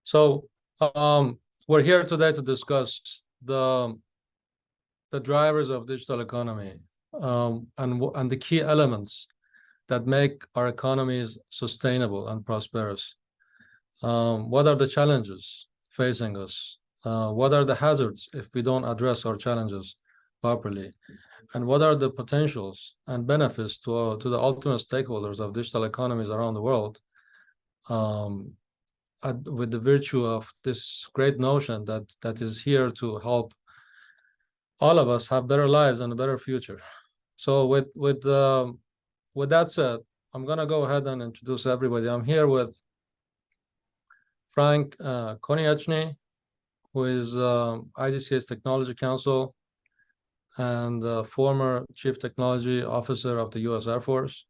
So we're here today to discuss the drivers of digital economy and the key elements that make our economies sustainable and prosperous. What are the challenges facing us? What are the hazards if we don't address our challenges properly? And what are the potentials and benefits to the ultimate stakeholders of digital economies around the world, with the virtue of this great notion that is here to help all of us have better lives and a better future. So with that said, I'm gonna go ahead and introduce everybody. I'm here with Frank Konieczny, who is IDCA's Technology Counsel and former Chief Technology Officer of the U.S. Air Force.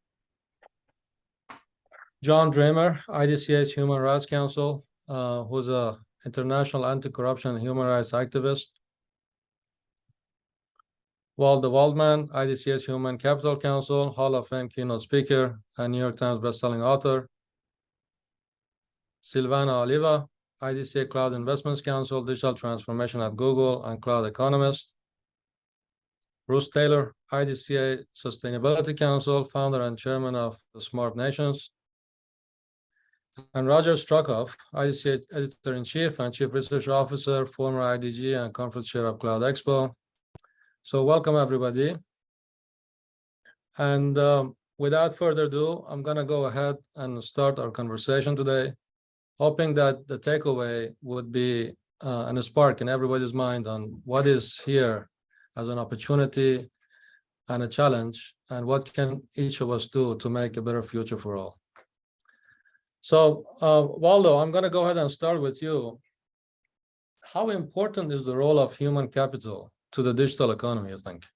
John Dramer, IDCA's Human Rights Counsel, who's an international anti-corruption and human rights activist. Waldo Waldman, IDCA's Human Capital Counsel, Hall of Fame keynote speaker, and New York Times bestselling author. Silvana Oliva, IDCA Cloud Investments Council, Digital Transformation at Google, and Cloud Economist. Bruce Taylor, IDCA Sustainability Council, founder and chairman of the Smart Nations. And Roger Struckhoff, IDCA Editor-in-Chief and Chief Research Officer, former IDG and Conference Chair of Cloud Expo. So welcome, everybody. And without further ado, I'm going to go ahead and start our conversation today, hoping that the takeaway would be and a spark in everybody's mind on what is here as an opportunity and a challenge, and what can each of us do to make a better future for all. So, Waldo, I'm going to go ahead and start with you. How important is the role of human capital to the digital economy, you think?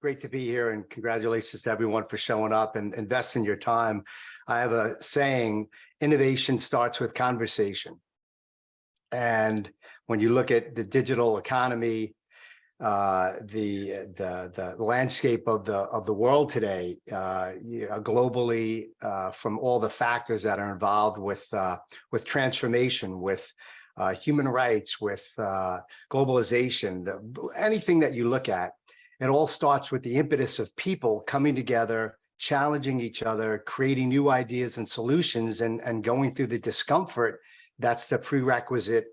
Great to be here, and congratulations to everyone for showing up and investing your time. I have a saying, innovation starts with conversation. And when you look at the digital economy, the landscape of the world today, globally, from all the factors that are involved with transformation, with human rights, with globalization, anything that you look at, it all starts with the impetus of people coming together, challenging each other, creating new ideas and solutions, and going through the discomfort. That's the prerequisite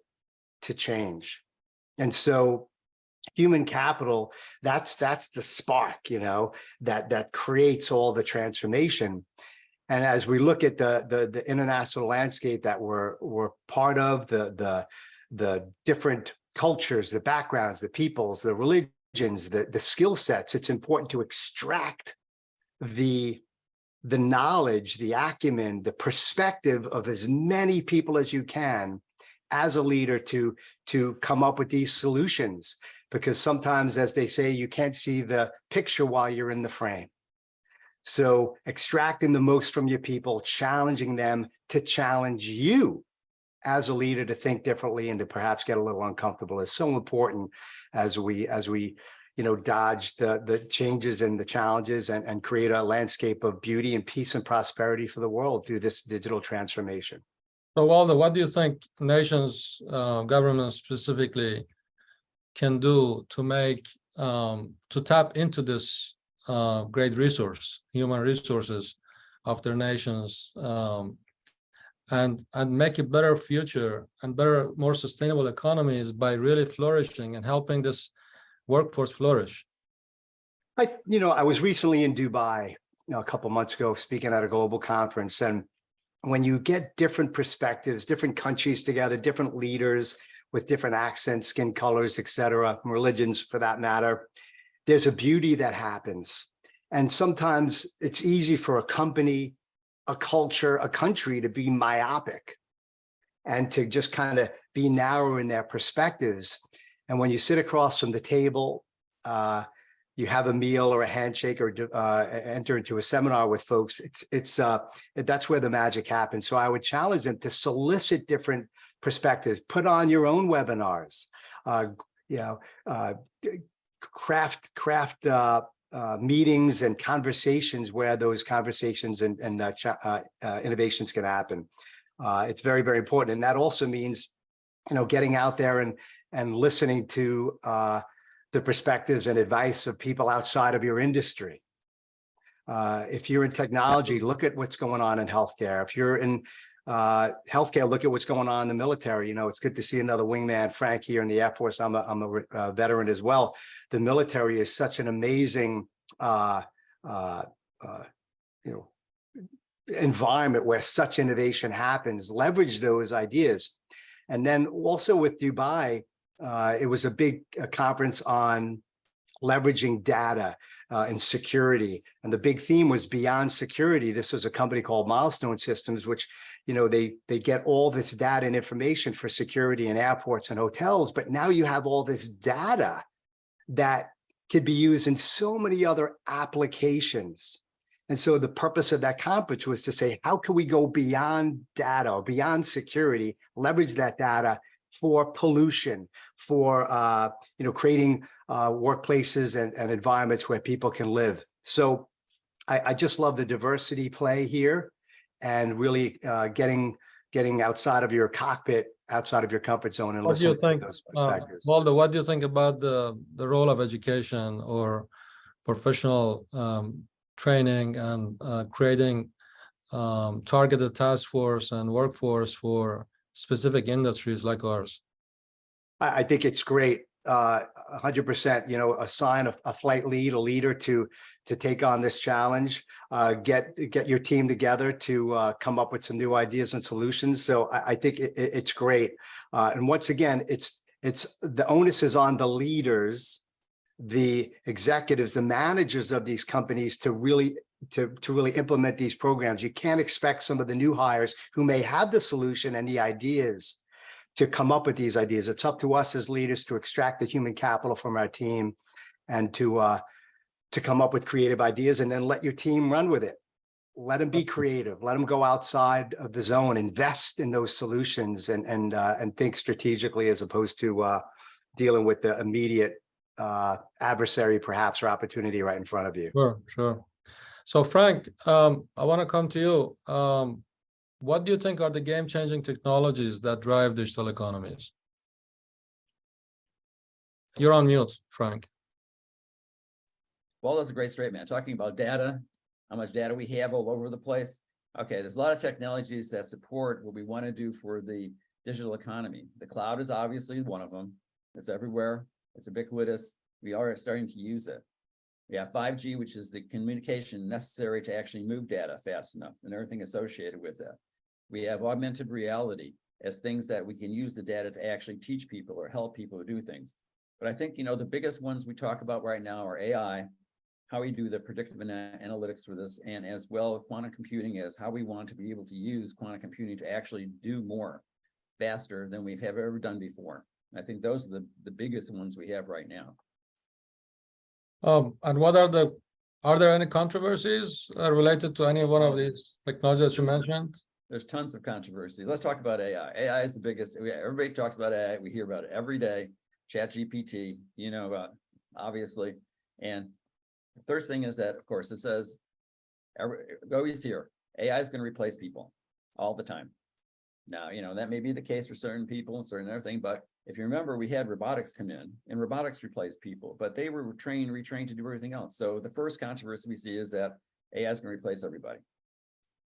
to change. And so human capital, that's the spark, that creates all the transformation. And as we look at the international landscape that we're part of, the different cultures, the backgrounds, the peoples, the religions, the skill sets, it's important to extract the knowledge, the acumen, the perspective of as many people as you can as a leader to come up with these solutions. Because sometimes, as they say, you can't see the picture while you're in the frame. So extracting the most from your people, challenging them to challenge you as a leader to think differently and to perhaps get a little uncomfortable is so important as we dodge the changes and the challenges and create a landscape of beauty and peace and prosperity for the world through this digital transformation. So, Waldo, what do you think nations, governments specifically, can do to make to tap into this great resource, human resources of their nations, and make a better future and better, more sustainable economies by really flourishing and helping this workforce flourish? I was recently in Dubai, a couple months ago, speaking at a global conference, and when you get different perspectives, different countries together, different leaders with different accents, skin colors, etc., religions for that matter, there's a beauty that happens. And sometimes it's easy for a company, a culture, a country to be myopic and to just kind of be narrow in their perspectives. And when you sit across from the table, you have a meal or a handshake or enter into a seminar with folks, that's where the magic happens. So I would challenge them to solicit different perspectives, put on your own webinars, craft meetings and conversations where those conversations and innovations can happen. It's very, very important. And that also means, getting out there and listening to the perspectives and advice of people outside of your industry. If you're in technology, look at what's going on in healthcare. If you're in healthcare, look at what's going on in the military. It's good to see another wingman, Frank, here in the Air Force. I'm a veteran as well. The military is such an amazing environment where such innovation happens. Leverage those ideas. And then also with Dubai, it was a big conference on leveraging data and security. And the big theme was beyond security. This was a company called Milestone Systems, which, they get all this data and information for security in airports and hotels. But now you have all this data that could be used in so many other applications. And so the purpose of that conference was to say, how can we go beyond data or beyond security, leverage that data for pollution, for creating workplaces and environments where people can live. So I just love the diversity play here, and really getting outside of your cockpit, outside of your comfort zone, and listening to those perspectives. Waldo, what do you think about the role of education or professional training and creating targeted task force and workforce for specific industries like ours? I think it's great. 100%, assign a flight lead, a leader to take on this challenge, get your team together to come up with some new ideas and solutions. So I think it's great. And once again, it's the onus is on the leaders, the executives, the managers of these companies to really implement these programs. You can't expect some of the new hires who may have the solution and the ideas to come up with these ideas. It's up to us as leaders to extract the human capital from our team and to come up with creative ideas, and then let your team run with it. Let them be creative. Let them go outside of the zone, invest in those solutions, and think strategically as opposed to dealing with the immediate adversary, perhaps, or opportunity right in front of you. Sure. So Frank, I want to come to you. What do you think are the game-changing technologies that drive digital economies? You're on mute, Frank. Well, that's a great statement. Talking about data, how much data we have all over the place. Okay, there's a lot of technologies that support what we want to do for the digital economy. The cloud is obviously one of them. It's everywhere. It's ubiquitous. We are starting to use it. We have 5G, which is the communication necessary to actually move data fast enough and everything associated with that. We have augmented reality as things that we can use the data to actually teach people or help people to do things. But I think, the biggest ones we talk about right now are AI, how we do the predictive analytics for this, and as well quantum computing is how we want to be able to use quantum computing to actually do more faster than we've ever done before. I think those are the biggest ones we have right now. And are there any controversies related to any one of these technologies you mentioned? There's tons of controversy. Let's talk about AI. AI is the biggest. Everybody talks about AI. We hear about it every day. ChatGPT, about, obviously. And the first thing is that, of course, it says, always here, AI is going to replace people all the time. Now, that may be the case for certain people and certain everything, but if you remember, we had robotics come in, and robotics replaced people, but they were retrained to do everything else. So the first controversy we see is that AI is going to replace everybody.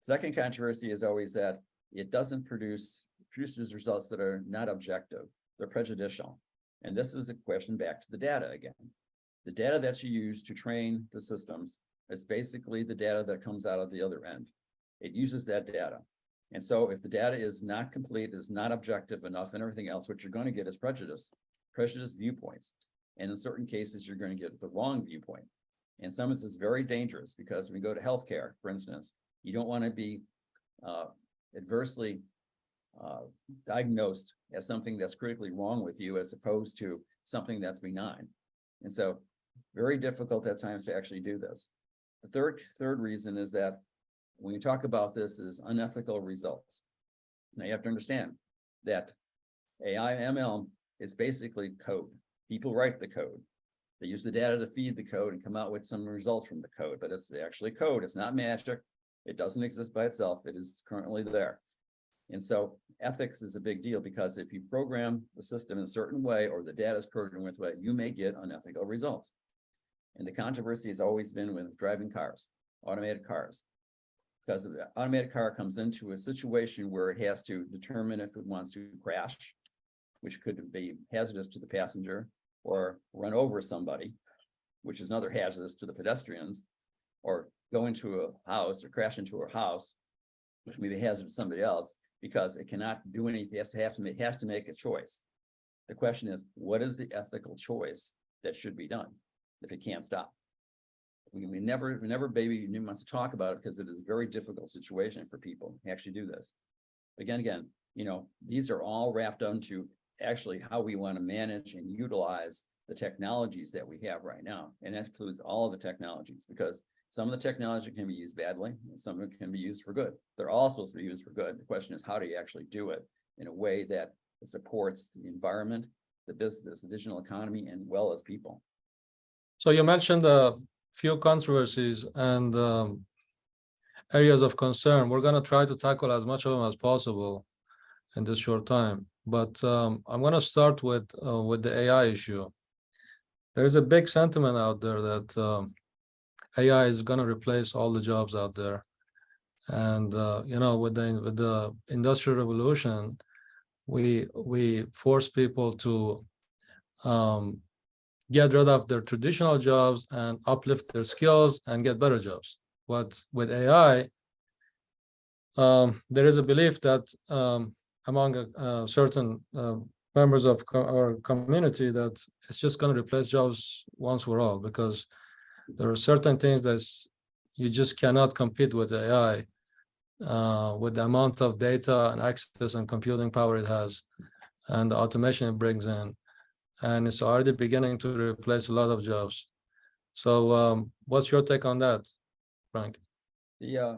Second controversy is always that it doesn't produces results that are not objective. They're prejudicial. And this is a question back to the data again. The data that you use to train the systems is basically the data that comes out of the other end. It uses that data. And so if the data is not complete, is not objective enough, and everything else, what you're going to get is prejudiced viewpoints. And in certain cases, you're going to get the wrong viewpoint. And some of this is very dangerous because when we go to healthcare, for instance, you don't want to be adversely diagnosed as something that's critically wrong with you as opposed to something that's benign. And so very difficult at times to actually do this. The third reason is that when you talk about this is unethical results. Now you have to understand that AI ML is basically code. People write the code. They use the data to feed the code and come out with some results from the code, but it's actually code. It's not magic. It doesn't exist by itself. It is currently there. And so ethics is a big deal because if you program the system in a certain way or the data is programmed with way, you may get unethical results. And the controversy has always been with driving cars, automated cars. Because the automated car comes into a situation where it has to determine if it wants to crash, which could be hazardous to the passenger, or run over somebody, which is another hazardous to the pedestrians, or go into a house or crash into a house, which may be hazardous to somebody else, because it cannot do anything. It has to make a choice. The question is, what is the ethical choice that should be done if it can't stop? We never baby wants to talk about it because it is a very difficult situation for people to actually do this. Again, these are all wrapped into actually how we want to manage and utilize the technologies that we have right now. And that includes all of the technologies, because some of the technology can be used badly and some of it can be used for good. They're all supposed to be used for good. The question is, how do you actually do it in a way that it supports the environment, the business, the digital economy, and well as people? So you mentioned a few controversies and areas of concern. We're going to try to tackle as much of them as possible in this short time. But I'm going to start with the AI issue. There is a big sentiment out there that AI is going to replace all the jobs out there. And with the Industrial Revolution, we force people to get rid of their traditional jobs and uplift their skills and get better jobs. But with AI, there is a belief that among certain members of our community that it's just going to replace jobs once for all, because there are certain things that you just cannot compete with AI with the amount of data and access and computing power it has and the automation it brings in. And it's already beginning to replace a lot of jobs. So what's your take on that, Frank? Yeah,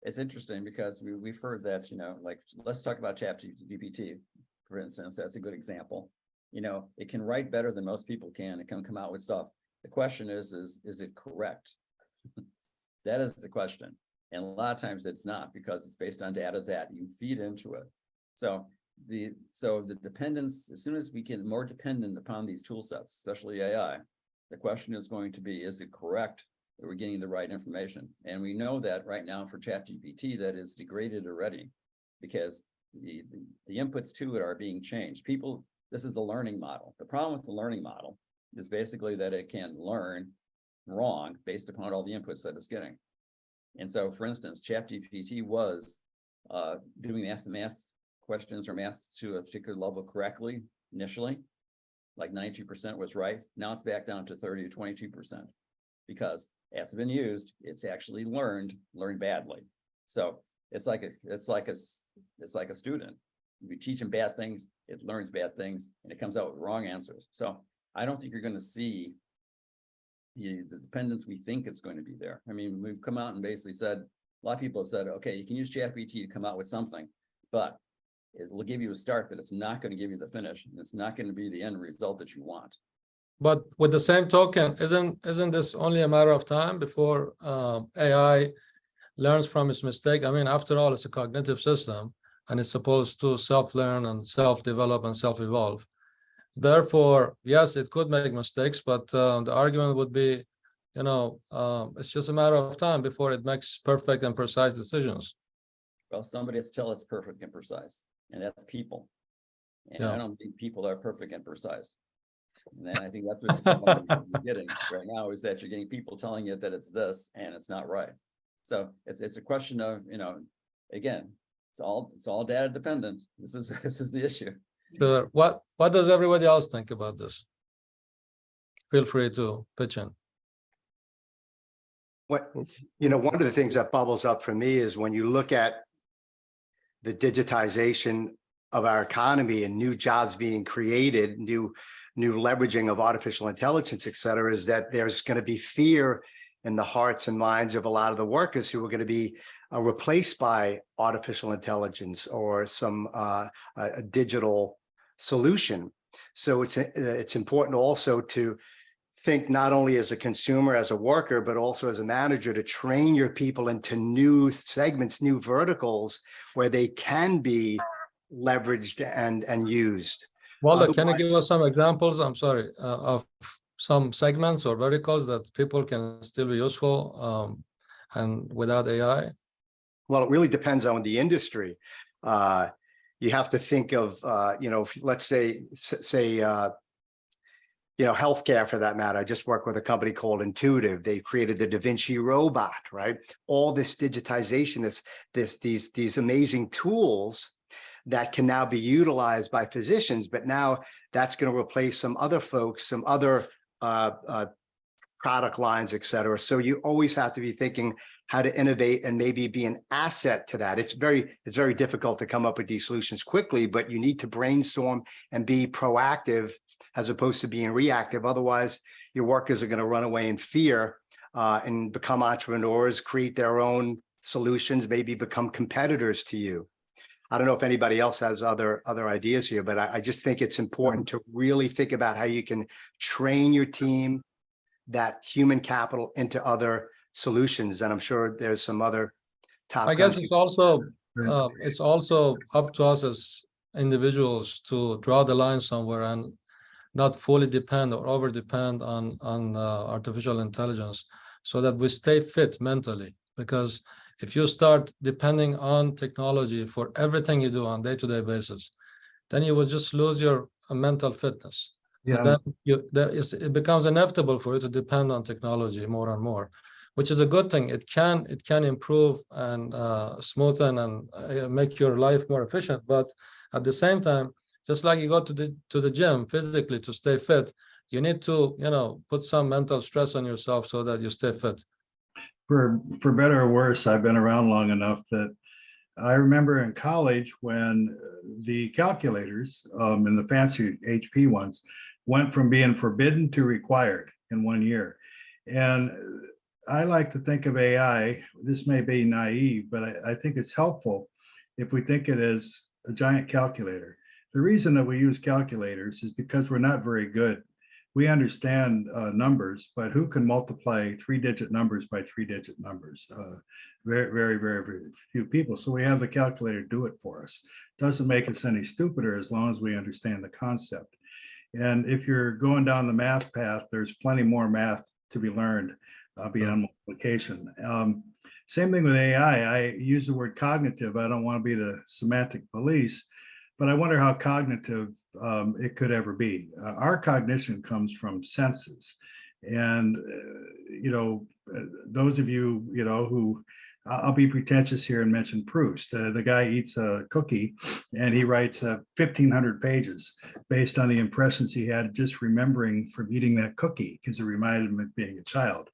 it's interesting because we've heard that, like, let's talk about ChatGPT, for instance. That's a good example. It can write better than most people can. It can come out with stuff. The question is it correct? That is the question. And a lot of times it's not, because it's based on data that you feed into it. So the dependence, as soon as we get more dependent upon these tool sets, especially AI, the question is going to be, is it correct that we're getting the right information? And we know that right now for ChatGPT, that is degraded already, because the inputs to it are being changed. This is the learning model. The problem with the learning model is basically that it can learn wrong based upon all the inputs that it's getting. And so, for instance, ChatGPT was doing math questions or math to a particular level correctly initially, like 92% was right. Now it's back down to 30 or 22%, because as it's been used, it's actually learned badly. So it's like a student. If you teach them bad things, it learns bad things, and it comes out with wrong answers. So I don't think you're going to see the dependence we think it's going to be there. I mean, we've come out and basically said, a lot of people have said, okay, you can use ChatGPT to come out with something, but it will give you a start, but it's not going to give you the finish. And it's not going to be the end result that you want. But with the same token, isn't this only a matter of time before AI learns from its mistake? I mean, after all, it's a cognitive system, and it's supposed to self-learn and self-develop and self-evolve. Therefore, yes, it could make mistakes, but the argument would be, it's just a matter of time before it makes perfect and precise decisions. Well, somebody has to tell it's perfect and precise, and that's people. And Yeah. I don't think people are perfect and precise. And then I think that's what you're getting right now, is that you're getting people telling you that it's this and it's not right. So it's a question of, again, it's all data dependent. This is the issue. Sure. What does everybody else think about this? Feel free to pitch in. One of the things that bubbles up for me is when you look at the digitization of our economy and new jobs being created, new leveraging of artificial intelligence, et cetera, is that there's going to be fear in the hearts and minds of a lot of the workers who are going to be replaced by artificial intelligence or some a digital solution. So it's important also to think not only as a consumer, as a worker, but also as a manager to train your people into new segments, new verticals where they can be leveraged and used. Walter, can you Otherwise- give us some examples, I'm sorry, of some segments or verticals that people can still be useful and without AI? Well, it really depends on the industry. You have to think of, let's say, healthcare for that matter. I just work with a company called Intuitive. They created the Da Vinci robot, right? All this digitization, these amazing tools that can now be utilized by physicians, but now that's going to replace some other folks, some other product lines, et cetera. So you always have to be thinking how to innovate and maybe be an asset to that. It's very difficult to come up with these solutions quickly, but you need to brainstorm and be proactive as opposed to being reactive. Otherwise, your workers are going to run away in fear and become entrepreneurs, create their own solutions, maybe become competitors to you. I don't know if anybody else has other ideas here, but I just think it's important to really think about how you can train your team, that human capital, into other solutions. And I'm sure there's some other top. I guess it's also up to us as individuals to draw the line somewhere and not fully depend or over depend on artificial intelligence, so that we stay fit mentally. Because if you start depending on technology for everything you do on day-to-day basis, then you will just lose your mental fitness. Yeah. And then it becomes inevitable for you to depend on technology more and more, which is a good thing. It can improve and smoothen and make your life more efficient. But at the same time, just like you go to the gym physically to stay fit, you need to put some mental stress on yourself so that you stay fit. For better or worse, I've been around long enough that I remember in college when the calculators and the fancy HP ones went from being forbidden to required in 1 year. And I like to think of AI, this may be naive, but I think it's helpful if we think it as a giant calculator. The reason that we use calculators is because we're not very good. We understand numbers, but who can multiply 3-digit numbers by 3-digit numbers? Very, very, very, very few people. So we have the calculator do it for us. Doesn't make us any stupider as long as we understand the concept. And if you're going down the math path, there's plenty more math to be learned beyond multiplication. Same thing with AI. I use the word cognitive. I don't want to be the semantic police, but I wonder how cognitive it could ever be. Our cognition comes from senses. And, those of you, who, I'll be pretentious here and mention Proust. The guy eats a cookie and he writes 1,500 pages based on the impressions he had just remembering from eating that cookie because it reminded him of being a child.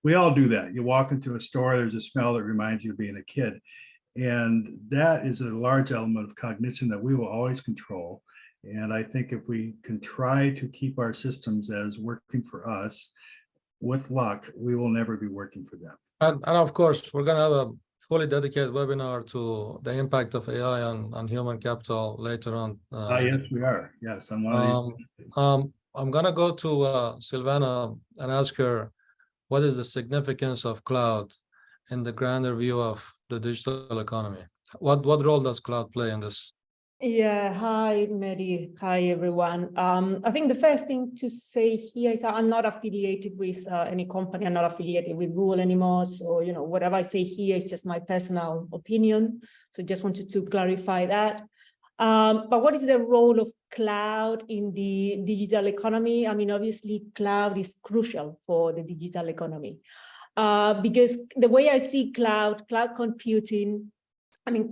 We all do that. You walk into a store, there's a smell that reminds you of being a kid. And that is a large element of cognition that we will always control. And I think if we can try to keep our systems as working for us, with luck, we will never be working for them. And of course, we're going to have a fully dedicated webinar to the impact of AI on human capital later on. Yes, we are. Yes, on one of these. I'm going to go to Silvana and ask her, what is the significance of cloud in the grander view of the digital economy? What role does cloud play in this? Yeah, hi, Mary. Hi, everyone. I think the first thing to say here is that I'm not affiliated with any company. I'm not affiliated with Google anymore. So, whatever I say here is just my personal opinion. So just wanted to clarify that. But what is the role of cloud in the digital economy? I mean, obviously, cloud is crucial for the digital economy because the way I see cloud computing,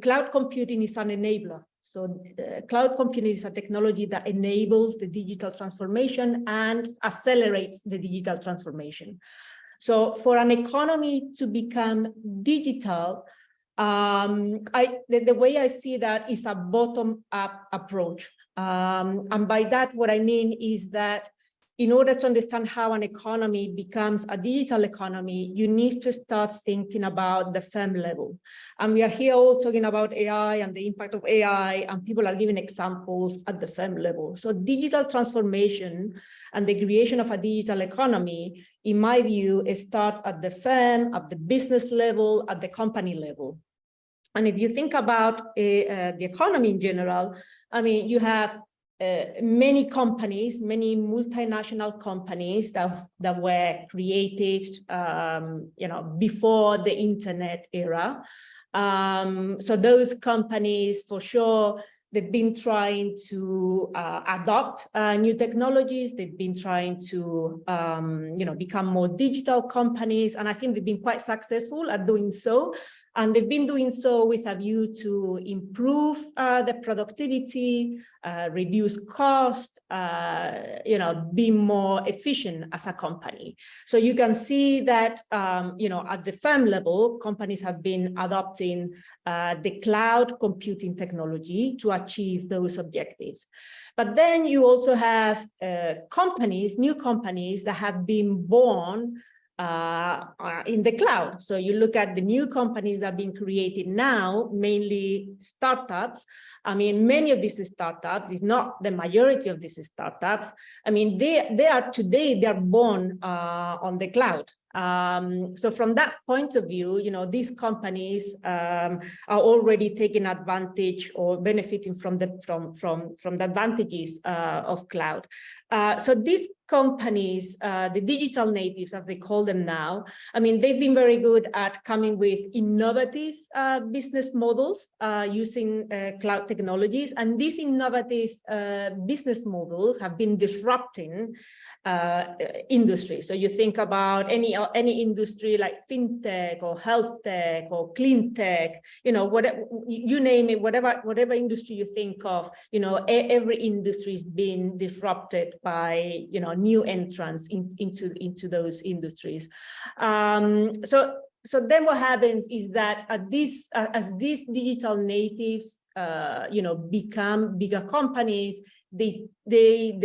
cloud computing is an enabler. So cloud computing is a technology that enables the digital transformation and accelerates the digital transformation. So for an economy to become digital, the way I see that is a bottom-up approach. And by that, what I mean is that in order to understand how an economy becomes a digital economy, you need to start thinking about the firm level. And we are here all talking about AI and the impact of AI, and people are giving examples at the firm level. So digital transformation and the creation of a digital economy, in my view, it starts at the firm, at the business level, at the company level. And if you think about the economy in general, I mean, you have many companies, many multinational companies that were created, before the internet era. So those companies, for sure, they've been trying to adopt new technologies. They've been trying to, become more digital companies, and I think they've been quite successful at doing so. And they've been doing so with a view to improve the productivity, reduce cost, be more efficient as a company. So you can see that, at the firm level, companies have been adopting the cloud computing technology to achieve those objectives. But then you also have new companies that have been born in the cloud. So you look at the new companies that have been created now, mainly startups. I mean, many of these startups, if not the majority of these startups, I mean, they are born on the cloud. So from that point of view, these companies are already taking advantage or benefiting from the advantages of cloud. So these companies, the digital natives, as they call them now, I mean, they've been very good at coming with innovative business models using cloud technologies. And these innovative business models have been disrupting industry. So you think about any industry like fintech or health tech or clean tech, whatever you name it, whatever industry you think of, every industry is being disrupted by new entrants into those industries. So then what happens is that as these digital natives become bigger companies, they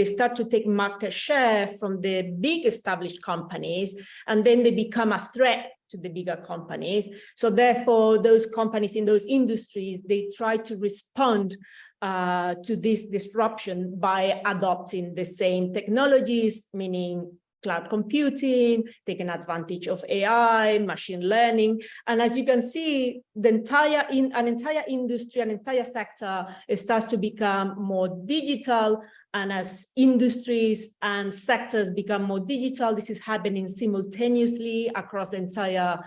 start to take market share from the big established companies, and then they become a threat to the bigger companies. So therefore, those companies in those industries, they try to respond to this disruption by adopting the same technologies, meaning cloud computing, taking advantage of AI, machine learning. And as you can see, an entire industry, an entire sector, it starts to become more digital. And as industries and sectors become more digital, this is happening simultaneously across the entire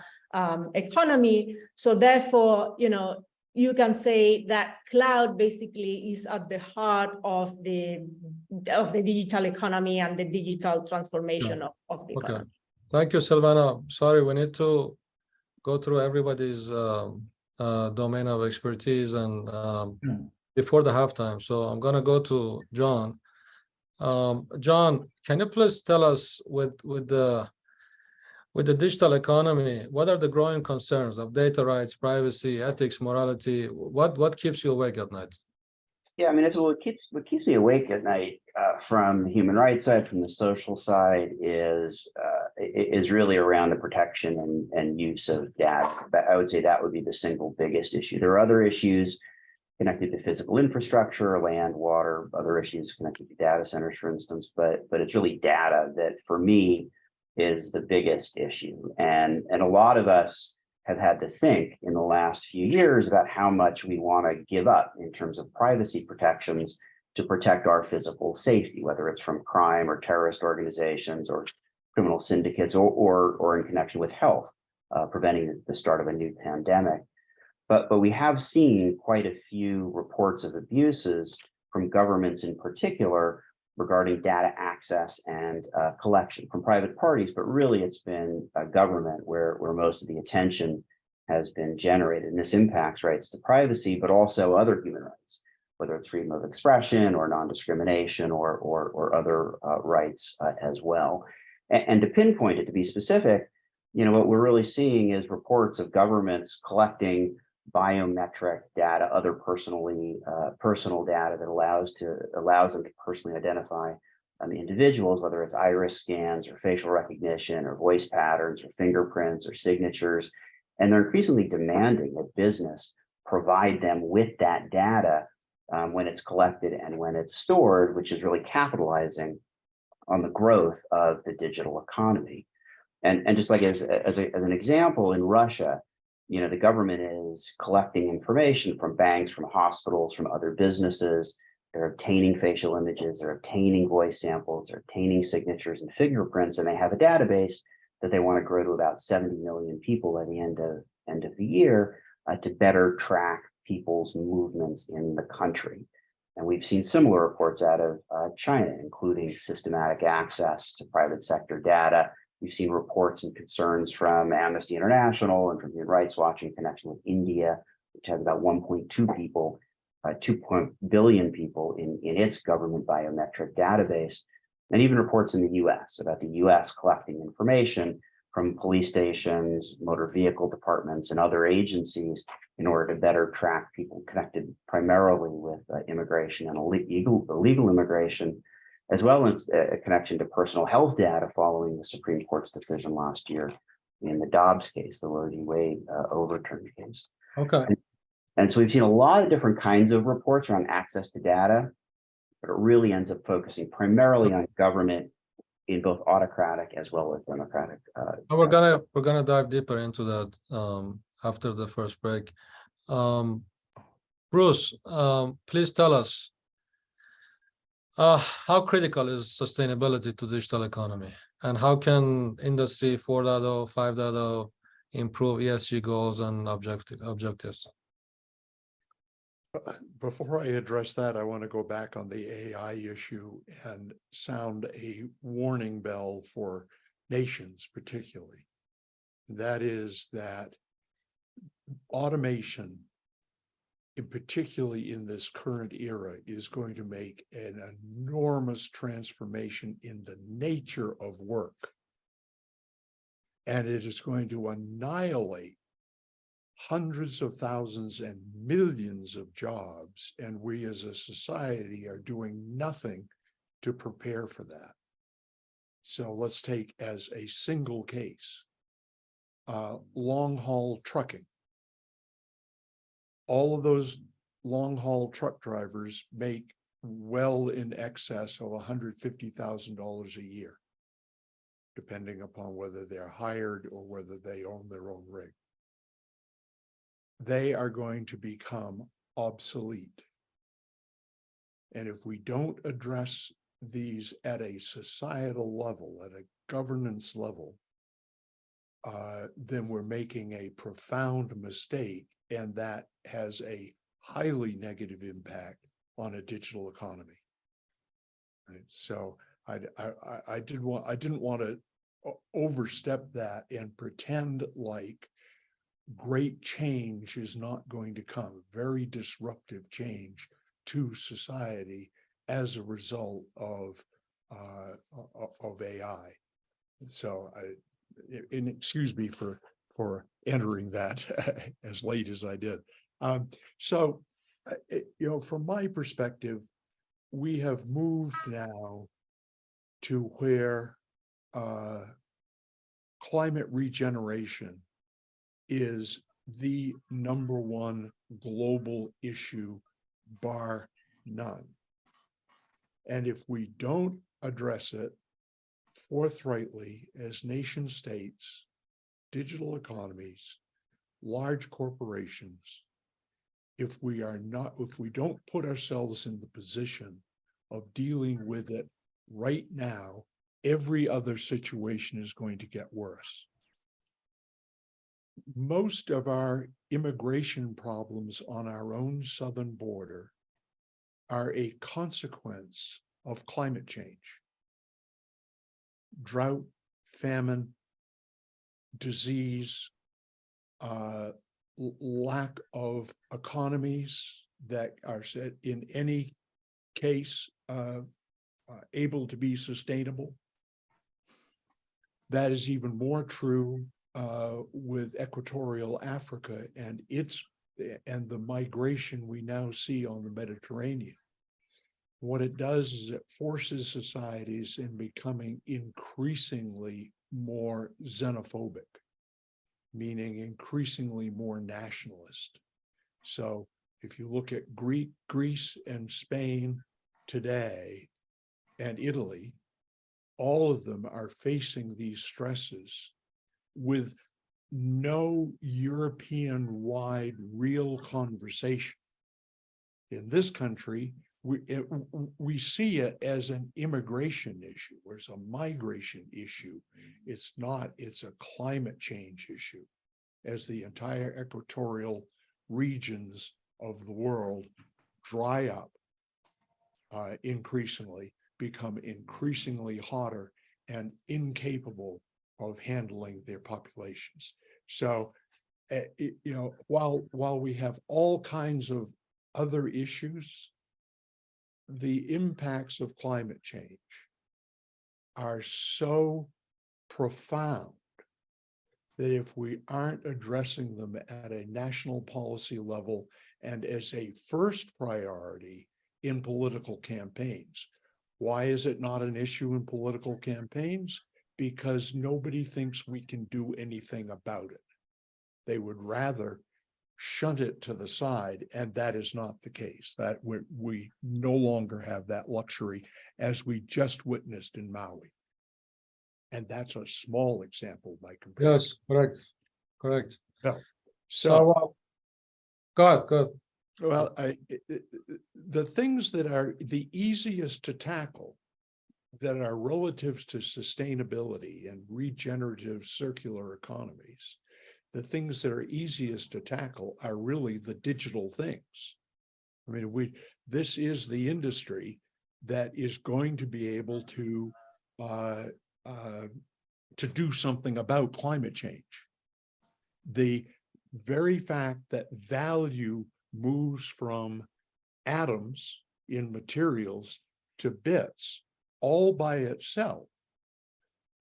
economy. So therefore, you can say that cloud basically is at the heart of the digital economy and the digital transformation of the economy. Thank you, Silvana. Sorry, we need to go through everybody's domain of expertise and before the halftime. So I'm going to go to John. John, can you please tell us with the digital economy, what are the growing concerns of data rights, privacy, ethics, morality? What keeps you awake at night? Yeah, I mean, what keeps me awake at night from the human rights side, from the social side, is really around the protection and use of data. But I would say that would be the single biggest issue. There are other issues connected to physical infrastructure, land, water, other issues connected to data centers, for instance. But it's really data that, for me, is the biggest issue. And a lot of us have had to think in the last few years about how much we want to give up in terms of privacy protections to protect our physical safety, whether it's from crime or terrorist organizations or criminal syndicates or in connection with health, preventing the start of a new pandemic. But we have seen quite a few reports of abuses from governments in particular regarding data access and collection from private parties, but really it's been government where most of the attention has been generated. And this impacts rights to privacy, but also other human rights, whether it's freedom of expression or non-discrimination or other rights as well. And to pinpoint it, to be specific, what we're really seeing is reports of governments collecting biometric data, other personal data that allows them to personally identify individuals, whether it's iris scans or facial recognition or voice patterns or fingerprints or signatures. And they're increasingly demanding that business provide them with that data when it's collected and when it's stored, which is really capitalizing on the growth of the digital economy. And just like as an example, in Russia, the government is collecting information from banks, from hospitals, from other businesses. They're obtaining facial images, they're obtaining voice samples, they're obtaining signatures and fingerprints, and they have a database that they want to grow to about 70 million people at the end of the year to better track people's movements in the country. And we've seen similar reports out of China, including systematic access to private sector data. We've seen reports and concerns from Amnesty International and from Human Rights Watch in connection with India, which has about 2 billion people in its government biometric database, and even reports in the US about the US collecting information from police stations, motor vehicle departments, and other agencies in order to better track people connected primarily with immigration and illegal immigration, as well as a connection to personal health data following the Supreme Court's decision last year in the Dobbs case, the Roe v. Wade overturned case. Okay. And so we've seen a lot of different kinds of reports around access to data, but it really ends up focusing primarily on government in both autocratic as well as democratic. We're gonna dive deeper into that after the first break. Bruce, please tell us how critical is sustainability to digital economy, and how can Industry 4.0, 5.0 improve ESG goals and objectives? Before I address that, I want to go back on the AI issue and sound a warning bell for nations particularly. That is that automation, particularly in this current era, is going to make an enormous transformation in the nature of work. And it is going to annihilate hundreds of thousands and millions of jobs, and we as a society are doing nothing to prepare for that. So let's take as a single case, long-haul trucking. All of those long-haul truck drivers make well in excess of $150,000 a year, depending upon whether they're hired or whether they own their own rig. They are going to become obsolete. And if we don't address these at a societal level, at a governance level, then we're making a profound mistake, and that has a highly negative impact on a digital economy. Right? So I didn't want to overstep that and pretend like great change is not going to come, very disruptive change to society as a result of AI. So and excuse me for entering that as late as I did. From my perspective, we have moved now to where climate regeneration is the #1 global issue, bar none. And if we don't address it forthrightly as nation states, digital economies, large corporations, if we don't put ourselves in the position of dealing with it right now, every other situation is going to get worse. Most of our immigration problems on our own southern border are a consequence of climate change. Drought, famine, disease, lack of economies that are in any case able to be sustainable. That is even more true with equatorial Africa and the migration we now see on the Mediterranean. what it does is it forces societies in becoming increasingly more xenophobic, meaning increasingly more nationalist. So if you look at Greece and Spain today and Italy, all of them are facing these stresses with no European-wide real conversation. In this country, we see it as an immigration issue, or it's a migration issue. It's not, it's a climate change issue. As the entire equatorial regions of the world dry up increasingly, become increasingly hotter and incapable of handling their populations. So, you know, while we have all kinds of other issues, the impacts of climate change are so profound that if we aren't addressing them at a national policy level and as a first priority in political campaigns. Why is it not an issue in political campaigns? Because nobody thinks we can do anything about it. They would rather shunt it to the side, and that is not the case. That we no longer have that luxury, as we just witnessed in Maui. And that's a small example by comparison. Yes, correct. Yeah. So, go ahead. Well, the things that are the easiest to tackle that are relatives to sustainability and regenerative circular economies, the things that are easiest to tackle are really the digital things. I mean, this is the industry that is going to be able to do something about climate change. The very fact that value moves from atoms in materials to bits all by itself,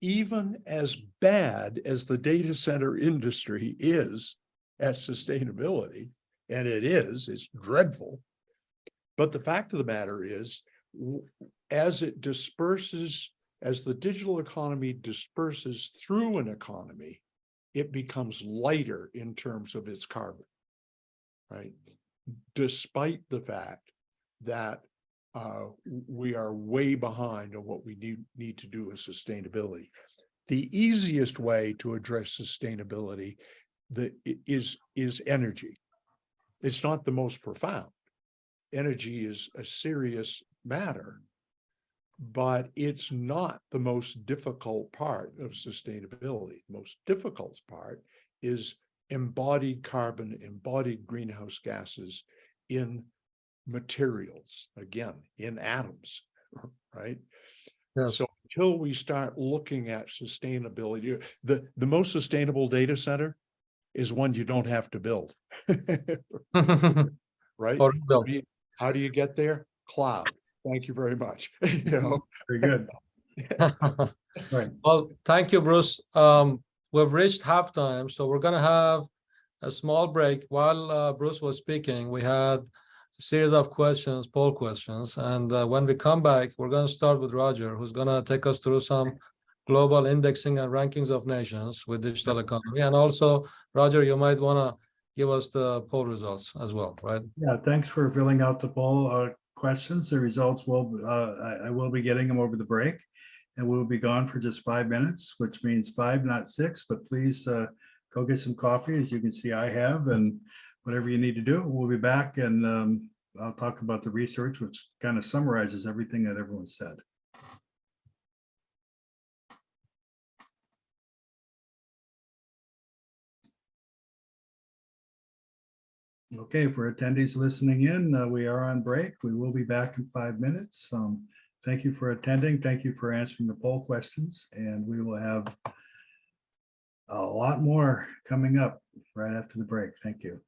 even as bad as the data center industry is at sustainability, and it's dreadful. But the fact of the matter is, as it disperses, as the digital economy disperses through an economy, it becomes lighter in terms of its carbon, right? Despite the fact that we are way behind on what we need to do with sustainability. The easiest way to address sustainability is energy. It's not the most profound. Energy is a serious matter, but it's not the most difficult part of sustainability. The most difficult part is embodied carbon, embodied greenhouse gases in materials, again, in atoms, right? Yes. So until we start looking at sustainability, the most sustainable data center is one you don't have to build, right? Or built. How do you get there? Cloud. Thank you very much. You know, Very good. Right. Well, thank you, Bruce. We've reached halftime, so we're gonna have a small break. While Bruce was speaking, we had a series of questions, poll questions, and when we come back, we're gonna start with Roger, who's gonna take us through some global indexing and rankings of nations with digital economy. And also, Roger, you might wanna give us the poll results as well, right? Yeah, thanks for filling out the poll questions. The results I will be getting them over the break, and we'll be gone for just 5 minutes, which means 5, not 6. But please go get some coffee, as you can see I have, and whatever you need to do. We'll be back, and I'll talk about the research, which kind of summarizes everything that everyone said. Okay, for attendees listening in, we are on break. We will be back in 5 minutes. Thank you for attending. Thank you for answering the poll questions. And we will have a lot more coming up right after the break. Thank you.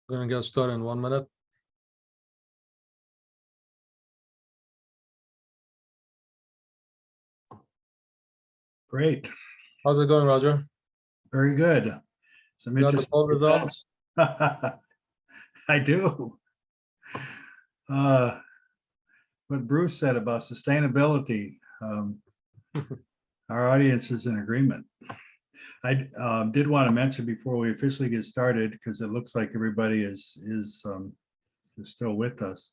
Gonna get started in 1 minute. Great, How's it going, Roger? very good. Some You got the interesting poll results? I do. What Bruce said about sustainability, our audience is in agreement. I did want to mention before we officially get started, because it looks like everybody is still with us.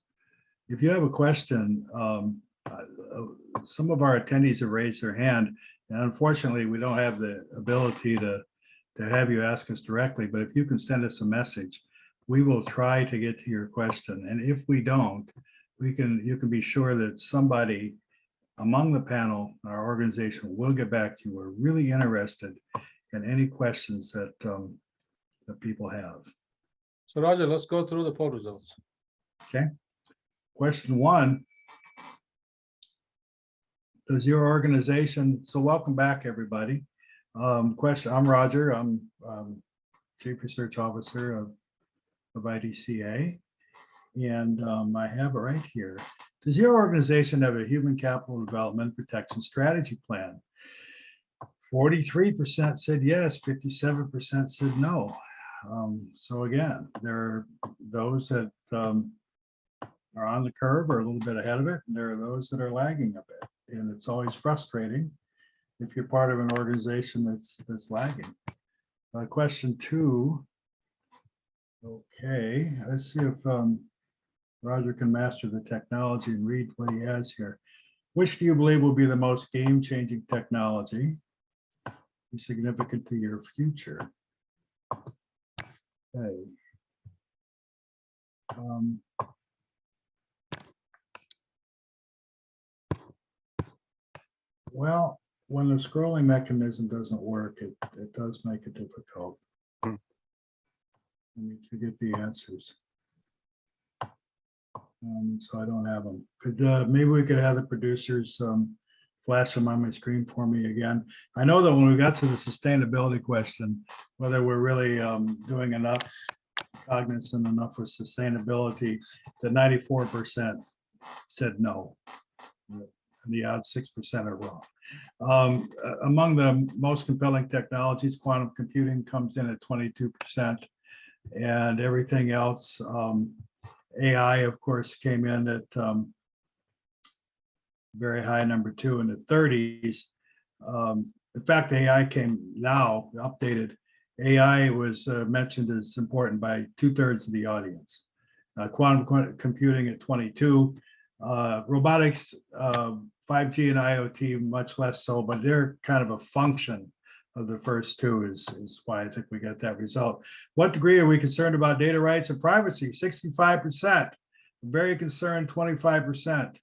If you have a question, some of our attendees have raised their hand, and unfortunately, we don't have the ability to have you ask us directly, but if you can send us a message, we will try to get to your question. And if we don't, you can be sure that somebody among the panel, our organization, will get back to you. We're really interested in any questions that people have. So Roger, let's go through the poll results. Okay. Question 1. Does your organization, so welcome back, everybody. I'm Roger. I'm Chief Research Officer of IDCA. And I have it right here. Does your organization have a human capital development protection strategy plan? 43% said yes, 57% said no. So again, there are those that are on the curve or a little bit ahead of it, and there are those that are lagging a bit. And it's always frustrating if you're part of an organization that's lagging. Question 2. Okay, let's see if Roger can master the technology and read what he has here. Which do you believe will be the most game-changing technology, be significant to your future? Okay. Well, when the scrolling mechanism doesn't work, it does make it difficult. Let me forget the answers. So I don't have them. Maybe we could have the producers flash them on my screen for me again. I know that when we got to the sustainability question, whether we're really doing enough, cognizant enough with sustainability, the 94% said no. And the odd 6% are wrong. Among the most compelling technologies, quantum computing comes in at 22%, and everything else, AI, of course, came in at very high number 2 in the 30s. In fact, AI came now updated. AI was mentioned as important by 2/3 of the audience. Quantum computing at 22, robotics, 5G and IoT much less so, but they're kind of a function of the first 2 is why I think we got that result. What degree are we concerned about data rights and privacy? 65%. Very concerned, 25%.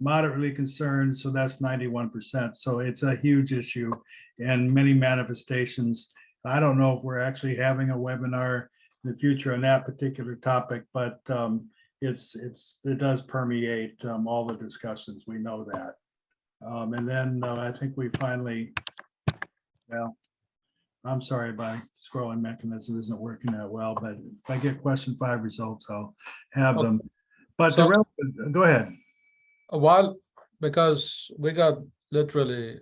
Moderately concerned, so that's 91%. So it's a huge issue and many manifestations. I don't know if we're actually having a webinar in the future on that particular topic, but it does permeate all the discussions. We know that. And then I think we finally, well, I'm sorry, my scrolling mechanism isn't working that well, but if I get question 5 results, I'll have them. But So, go ahead. Because we got literally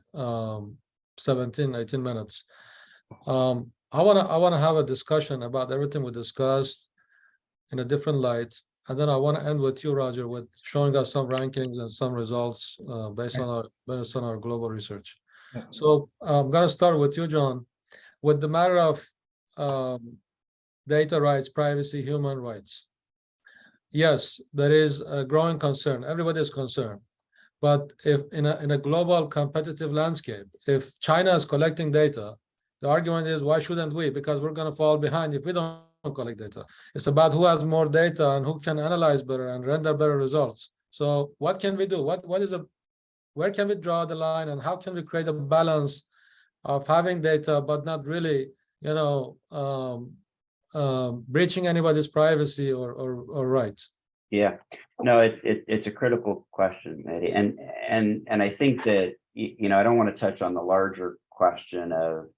17, 18 minutes. I wanna have a discussion about everything we discussed in a different light. And then I want to end with you, Roger, with showing us some rankings and some results based on our global research. So I'm gonna start with you, John, with the matter of data rights, privacy, human rights. Yes, there is a growing concern. Everybody is concerned. But if in a global competitive landscape, if China is collecting data, the argument is, why shouldn't we? Because we're going to fall behind if we don't collect data. It's about who has more data and who can analyze better and render better results. So what can we do? Where can we draw the line, and how can we create a balance of having data but not really, breaching anybody's privacy or rights? Yeah, no, it's a critical question, Mehdi. And I think that, I don't want to touch on the larger question of,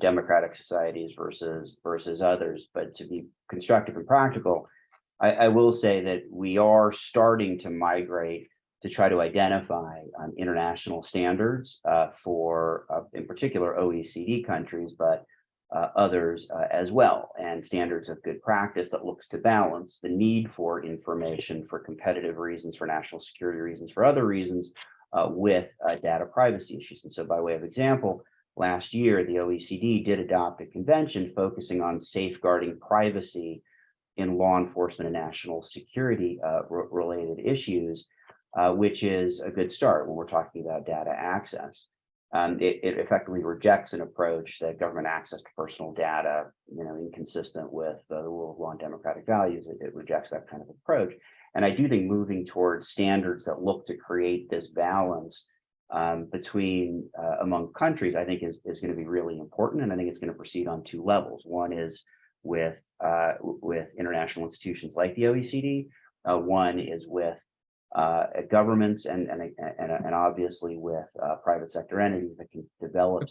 democratic societies versus others. But to be constructive and practical, I will say that we are starting to migrate to try to identify international standards for, in particular, OECD countries, but others as well, and standards of good practice that looks to balance the need for information for competitive reasons, for national security reasons, for other reasons, with data privacy issues. And so by way of example, last year, the OECD did adopt a convention focusing on safeguarding privacy in law enforcement and national security related issues, which is a good start when we're talking about data access. It effectively rejects an approach that government access to personal data, inconsistent with the rule of law and democratic values. It rejects that kind of approach. And I do think moving towards standards that look to create this balance between among countries, I think is going to be really important. And I think it's going to proceed on two levels. One is with international institutions like the OECD. One is with governments and obviously with private sector entities that can develop.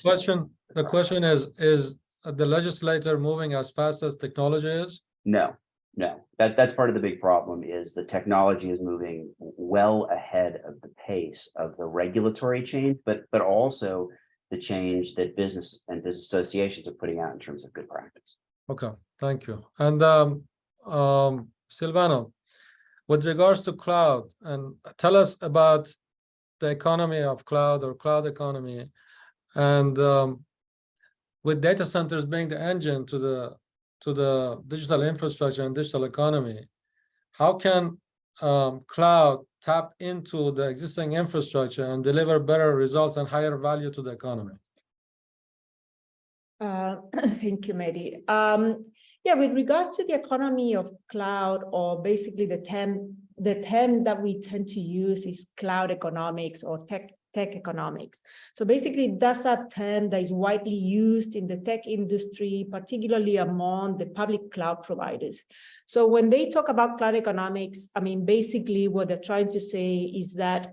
The question is the legislator moving as fast as technology is? No. That's part of the big problem is the technology is moving well ahead of the pace of the regulatory change, but also the change that business and business associations are putting out in terms of good practice. Okay, thank you. And Silvano, with regards to cloud, and tell us about the economy of cloud or cloud economy, and with data centers being the engine to the digital infrastructure and digital economy, how can cloud tap into the existing infrastructure and deliver better results and higher value to the economy? Thank you, Mehdi. Yeah, with regards to the economy of cloud, or basically the term that we tend to use is cloud economics or tech economics. So basically, that's a term that is widely used in the tech industry, particularly among the public cloud providers. So when they talk about cloud economics, I mean, basically what they're trying to say is that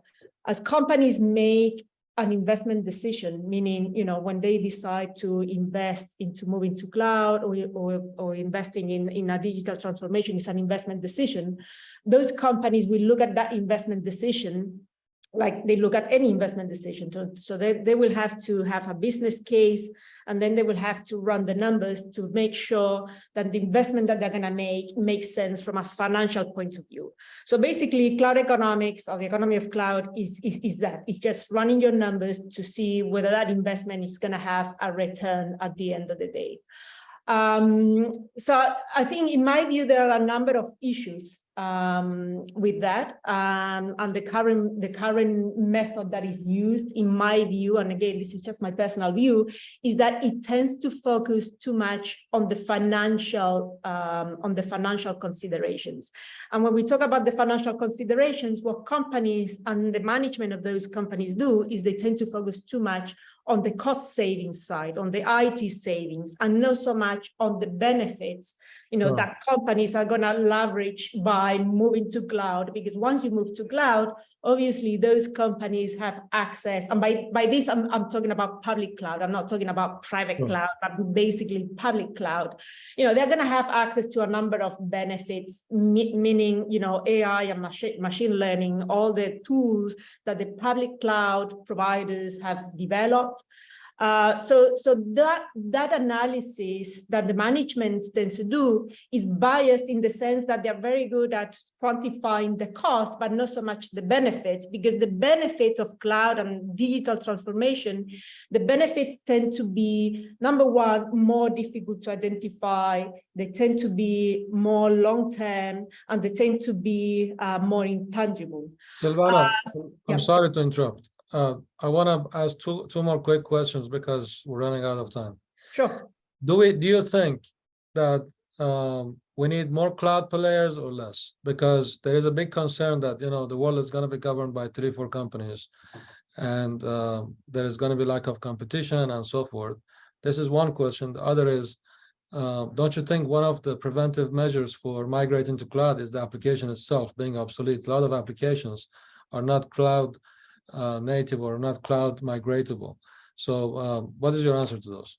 as companies make an investment decision, meaning, when they decide to invest into moving to cloud or investing in a digital transformation, is an investment decision. Those companies will look at that investment decision like they look at any investment decision. So they will have to have a business case, and then they will have to run the numbers to make sure that the investment that they're going to make makes sense from a financial point of view. So basically, cloud economics, or the economy of cloud, is that. It's just running your numbers to see whether that investment is going to have a return at the end of the day. So I think, in my view, there are a number of issues with that, and the current method that is used, in my view, and again, this is just my personal view, is that it tends to focus too much on the financial considerations. And when we talk about the financial considerations, what companies and the management of those companies do is they tend to focus too much on the cost savings side, on the IT savings, and not so much on the benefits, that companies are going to leverage by moving to cloud. Because once you move to cloud, obviously those companies have access. And by this, I'm talking about public cloud. I'm not talking about private cloud, but basically public cloud. They're going to have access to a number of benefits, meaning, AI and machine learning, all the tools that the public cloud providers have developed. So that analysis that the management tends to do is biased in the sense that they're very good at quantifying the cost, but not so much the benefits, because the benefits of cloud and digital transformation, the benefits tend to be, number one, more difficult to identify. They tend to be more long-term, and they tend to be more intangible. Silvana, I'm sorry to interrupt. I want to ask two more quick questions because we're running out of time. Sure. Do you think that we need more cloud players or less? Because there is a big concern that the world is going to be governed by 3-4 companies, and there is going to be lack of competition and so forth. This is one question. The other is, don't you think one of the preventive measures for migrating to cloud is the application itself being obsolete? A lot of applications are not cloud native or not cloud migratable. So what is your answer to those?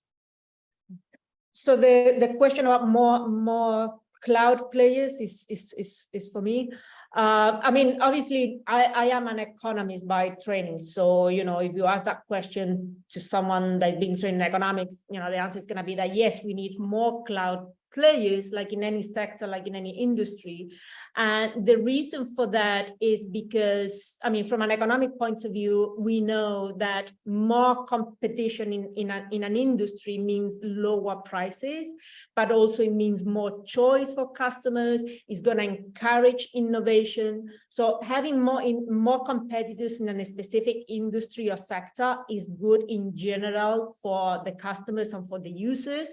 So the question about more cloud players is for me. I mean, obviously, I am an economist by training. So, you know, if you ask that question to someone that's been trained in economics, you know, the answer is going to be that, yes, we need more cloud players, like in any sector, like in any industry. And the reason for that is because, I mean, from an economic point of view, we know that more competition in an industry means lower prices, but also it means more choice for customers. It's going to encourage innovation. So having more competitors in a specific industry or sector is good in general for the customers and for the users.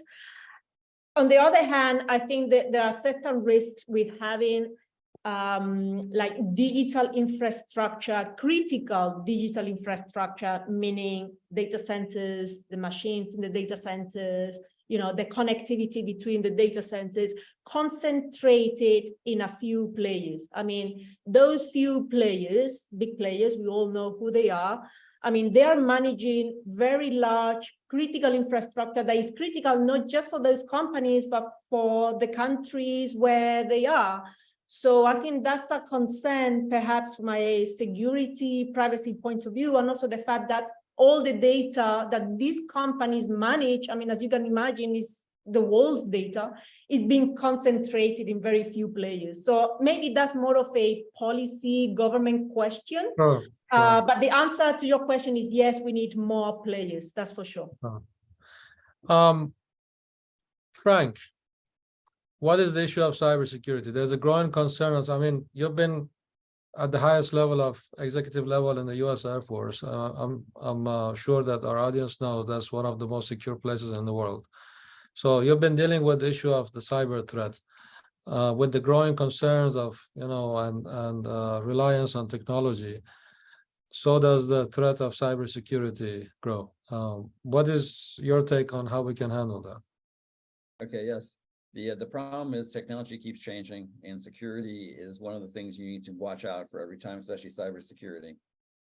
On the other hand, I think that there are certain risks with having like digital infrastructure, critical digital infrastructure, meaning data centers, the machines in the data centers, you know, the connectivity between the data centers concentrated in a few players. I mean, those few players, big players, we all know who they are. I mean, they are managing very large critical infrastructure that is critical not just for those companies, but for the countries where they are. So I think that's a concern, perhaps from a security, privacy point of view, and also the fact that all the data that these companies manage, I mean, as you can imagine, is the world's data, is being concentrated in very few players. So maybe that's more of a policy government question. Sure. But the answer to your question is yes, we need more players, that's for sure. Frank, what is the issue of cybersecurity? There's a growing concern. I mean, you've been at the highest level of executive level in the U.S. Air Force. I'm sure that our audience knows that's one of the most secure places in the world. So you've been dealing with the issue of the cyber threat, with the growing concerns of, you know, and reliance on technology. So does the threat of cybersecurity grow. What is your take on how we can handle that? Okay, yes. The problem is technology keeps changing, and security is one of the things you need to watch out for every time, especially cybersecurity.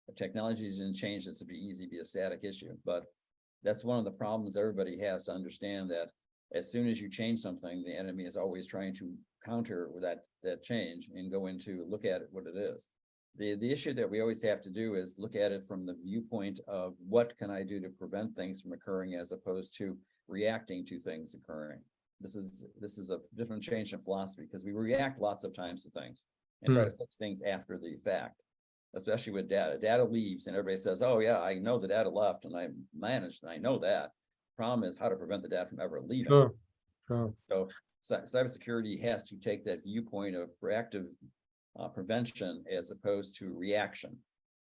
If technology didn't change, this would be easy to be a static issue. But that's one of the problems everybody has to understand, that as soon as you change something, the enemy is always trying to counter that change and go into look at it what it is. The issue that we always have to do is look at it from the viewpoint of what can I do to prevent things from occurring, as opposed to reacting to things occurring. This is a different change in philosophy, because we react lots of times to things and try to fix things after the fact, especially with data. Data leaves and everybody says, oh yeah, I know the data left and I managed and I know that. Problem is how to prevent the data from ever leaving. Sure, sure. So cybersecurity has to take that viewpoint of proactive prevention as opposed to reaction.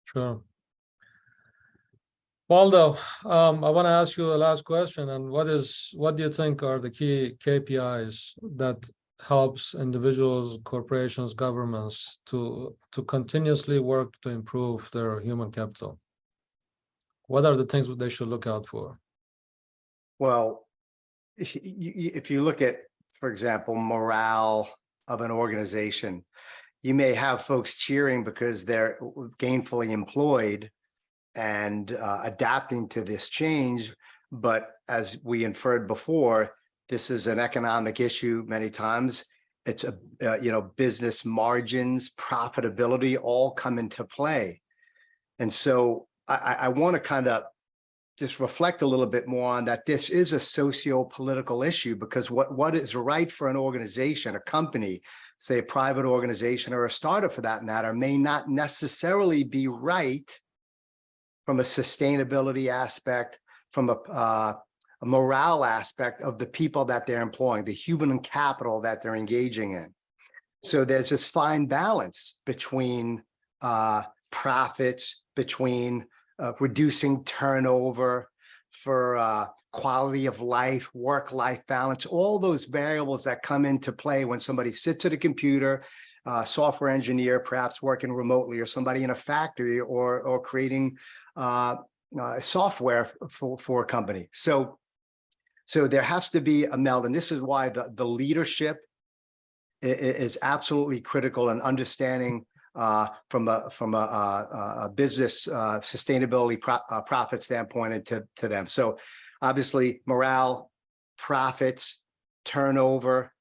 Sure. Waldo, I want to ask you a last question. And what do you think are the key KPIs that helps individuals, corporations, governments to continuously work to improve their human capital? What are the things that they should look out for? Well, if you look at, for example, morale of an organization, you may have folks cheering because they're gainfully employed and adapting to this change. But as we inferred before, this is an economic issue many times. It's business margins, profitability all come into play. And so I want to kind of just reflect a little bit more on that. This is a socio-political issue, because what is right for an organization, a company, say a private organization or a startup for that matter, may not necessarily be right from a sustainability aspect, from a morale aspect of the people that they're employing, the human capital that they're engaging in. So there's this fine balance between profits, between reducing turnover, for quality of life, work-life balance, all those variables that come into play when somebody sits at a computer, software engineer, perhaps working remotely, or somebody in a factory, or creating software for a company. So there has to be a meld, and this is why the leadership is absolutely critical in understanding from a business sustainability profit standpoint and to them. So obviously morale, profits, turnover,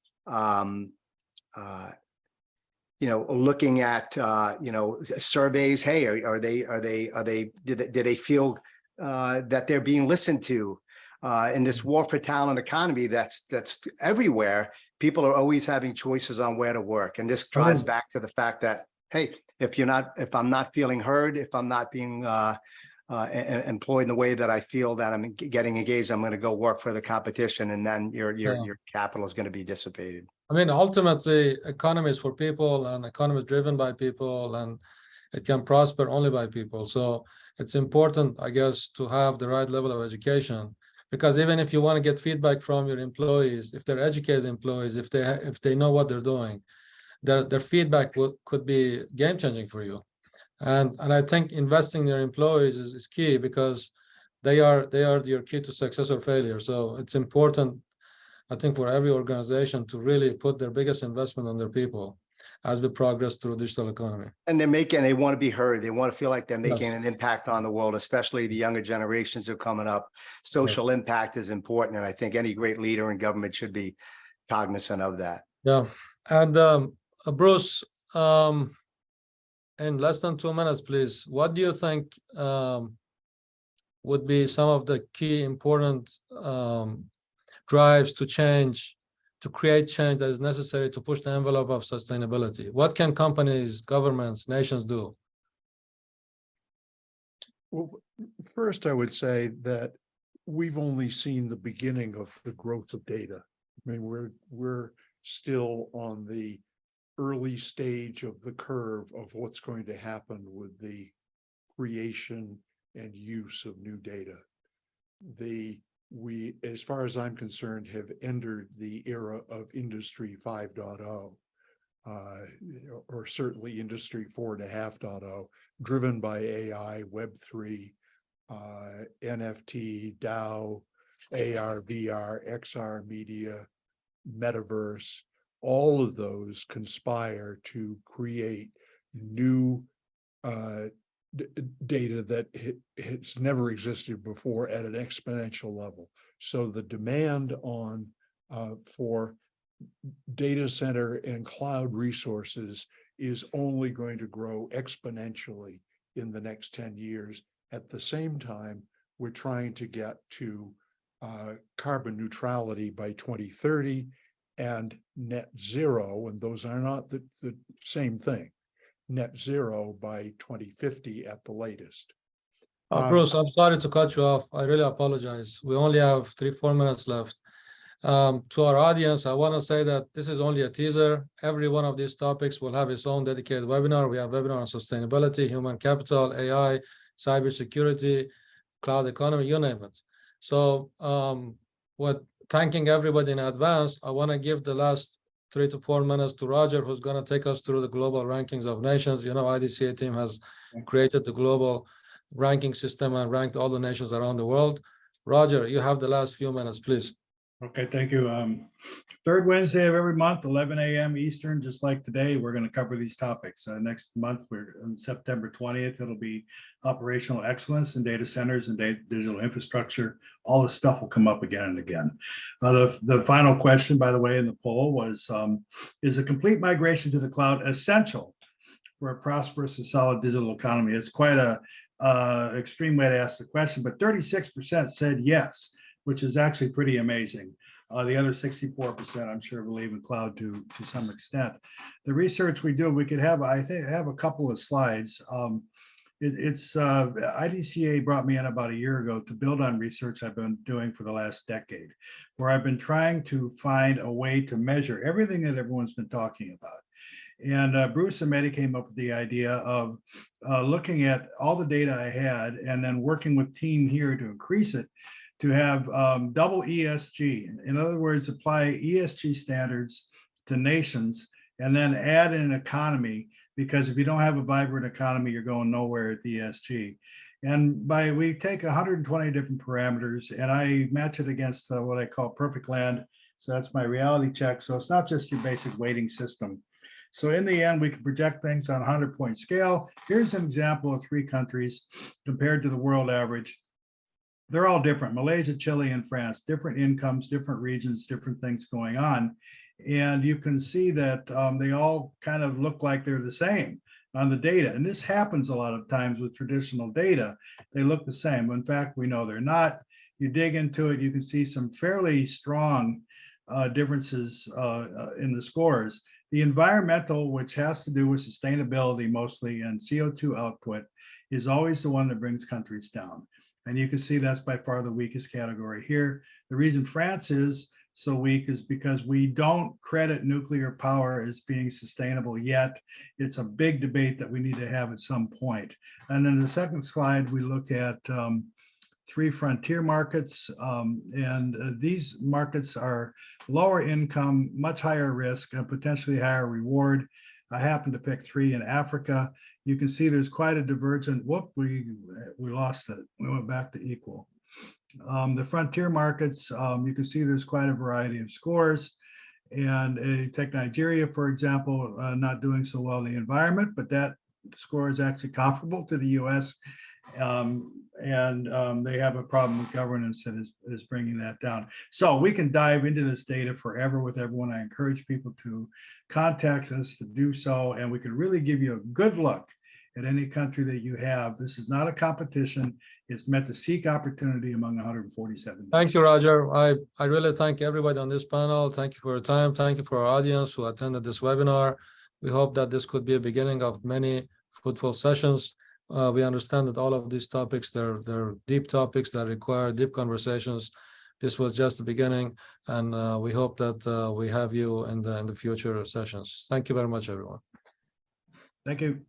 looking at, surveys. Hey, do they feel that they're being listened to? In this war for talent economy that's everywhere, people are always having choices on where to work. And this drives back to the fact that, hey, if I'm not feeling heard, if I'm not being employed in the way that I feel that I'm getting engaged, I'm going to go work for the competition, and then your capital is going to be dissipated. I mean, ultimately, economy is for people, and economy is driven by people, and it can prosper only by people. So it's important, I guess, to have the right level of education, because even if you want to get feedback from your employees, if they're educated employees, if they know what they're doing, their feedback could be game changing for you. And I think investing in your employees is key, because they are your key to success or failure. So it's important, I think, for every organization to really put their biggest investment on their people as we progress through digital economy. And they want to be heard. They want to feel like they're making Yes. an impact on the world, especially the younger generations who are coming up. Social impact is important. And I think any great leader in government should be cognizant of that. Yeah. And Bruce, in less than 2 minutes, please, what do you think would be some of the key important drives to create change that is necessary to push the envelope of sustainability? What can companies, governments, nations do? Well, first, I would say that we've only seen the beginning of the growth of data. I mean, we're still on the early stage of the curve of what's going to happen with the creation and use of new data. We, as far as I'm concerned, have entered the era of Industry 5.0, or certainly Industry 4.5.0, driven by AI, Web3, NFT, DAO, AR, VR, XR media, metaverse. All of those conspire to create new data that has never existed before at an exponential level. So the demand on for data center and cloud resources is only going to grow exponentially in the next 10 years. At the same time, we're trying to get to carbon neutrality by 2030 and net zero, and those are not the same thing. Net zero by 2050 at the latest. Bruce, I'm sorry to cut you off. I really apologize. We only have 3-4 minutes left. To our audience, I want to say that this is only a teaser. Every one of these topics will have its own dedicated webinar. We have webinar on sustainability, human capital, AI, cybersecurity, cloud economy, you name it. So thanking everybody in advance, I want to give the last 3 to 4 minutes to Roger, who's going to take us through the global rankings of nations. You know, IDCA team has created the global ranking system and ranked all the nations around the world. Roger, you have the last few minutes, please. Okay, thank you. Third Wednesday of every month, 11 a.m. Eastern, just like today, we're going to cover these topics. Next month, we're on September 20th. It'll be operational excellence in data centers and digital infrastructure. All this stuff will come up again and again. The final question, by the way, in the poll was, is a complete migration to the cloud essential for a prosperous and solid digital economy? It's quite a extreme way to ask the question, but 36% said yes, which is actually pretty amazing. The other 64%, I'm sure, believe in cloud to some extent. The research we do, we could have, I think, have a couple of slides. IDCA brought me in about a year ago to build on research I've been doing for the last decade, where I've been trying to find a way to measure everything that everyone's been talking about. And Bruce and Mehdi came up with the idea of looking at all the data I had and then working with team here to increase it, to have double ESG. In other words, apply ESG standards to nations and then add in an economy, because if you don't have a vibrant economy, you're going nowhere at the ESG. And we take 120 different parameters and I match it against what I call perfect land. So that's my reality check. So it's not just your basic weighting system. So in the end, we can project things on a 100-point scale. Here's an example of 3 countries compared to the world average. they're all different. Malaysia, Chile, and France, different incomes, different regions, different things going on. And you can see that they all kind of look like they're the same on the data. And this happens a lot of times with traditional data. They look the same. In fact, we know they're not. You dig into it, you can see some fairly strong differences in the scores. The environmental, which has to do with sustainability mostly and CO2 output, is always the one that brings countries down. And you can see that's by far the weakest category here. The reason France is so weak is because we don't credit nuclear power as being sustainable yet. It's a big debate that we need to have at some point. And then the second slide, we look at 3 frontier markets. These markets are lower income, much higher risk, and potentially higher reward. I happen to pick 3 in Africa. You can see there's quite a divergent, we lost it. We went back to equal. The frontier markets, you can see there's quite a variety of scores. And take Nigeria, for example, not doing so well in the environment, but that score is actually comparable to the US. They have a problem with governance that is bringing that down. So we can dive into this data forever with everyone. I encourage people to contact us to do so, and we can really give you a good look at any country that you have. This is not a competition. It's meant to seek opportunity among 147. Thank you, Roger. I really thank everybody on this panel. Thank you for your time. Thank you for our audience who attended this webinar. We hope that this could be a beginning of many fruitful sessions. We understand that all of these topics, they're deep topics that require deep conversations. This was just the beginning, and we hope that we have you in the future sessions. Thank you very much, everyone. Thank you.